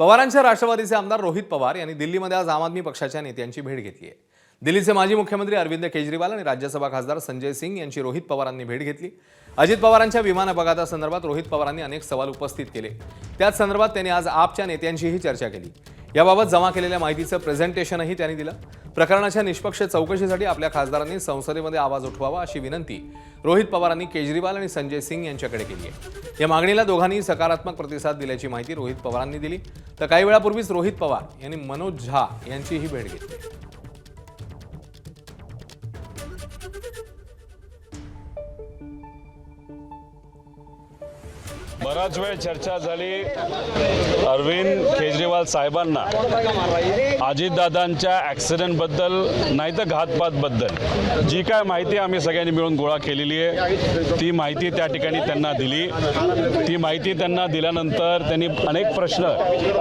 पवारांच्या राष्ट्रवादीचे आमदार रोहित पवार यांनी दिल्लीमध्ये आज आम आदमी पक्षाच्या नेत्यांची भेट घेतली आहे। दिल्लीचे माजी मुख्यमंत्री अरविंद केजरीवाल आणि राज्यसभा खासदार संजय सिंग यांची रोहित पवारांनी भेट घेतली। अजित पवारांच्या विमान अपघातासंदर्भात रोहित पवारांनी अनेक सवाल उपस्थित केले। त्याच संदर्भात त्यांनी आज आपच्या नेत्यांशीही चर्चा केली। याबाबत जमा केलेल्या माहितीचं प्रेझेंटेशनही त्यांनी दिलं। प्रकरणाच्या निष्पक्ष चौकशीसाठी आपल्या खासदारांनी संसदेमध्ये आवाज उठवावा अशी विनंती रोहित पवारांनी केजरीवाल आणि संजय सिंग यांच्याकडे केली आहे। या मागणीला दोघांनी सकारात्मक प्रतिसाद दिल्याची माहिती रोहित पवारांनी दिली। तर काही वेळापूर्वीच रोहित पवार यांनी मनोज झा यांचीही भेट घेतली। बराच वेळ चर्चा झाली अरविंद केजरीवाल साहेबांना अजितदादांच्या ॲक्सिडेंटबद्दल नाही तर घातपातबद्दल जी काय माहिती आम्ही सगळ्यांनी मिळून गोळा केलेली आहे ती माहिती त्या ठिकाणी त्यांना दिली। ती माहिती त्यांना दिल्यानंतर त्यांनी अनेक प्रश्न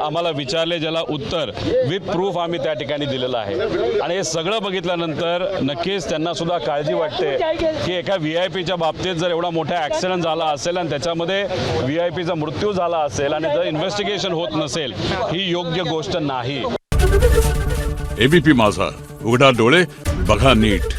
आम्हाला विचारले, ज्याला उत्तर विथ प्रूफ आम्ही त्या ठिकाणी दिलेलं आहे। आणि हे सगळं बघितल्यानंतर नक्कीच त्यांना सुद्धा काळजी वाटते की एका VIP च्या बाबतीत जर एवढा मोठा ॲक्सिडेंट झाला असेल आणि त्याच्यामध्ये VIP चा मृत्यू झाला असेल आणि जर इन्व्हेस्टिगेशन होत नसेल ही योग्य गोष्ट नाही। ABP माझा, उघडा डोळे बघा नीट।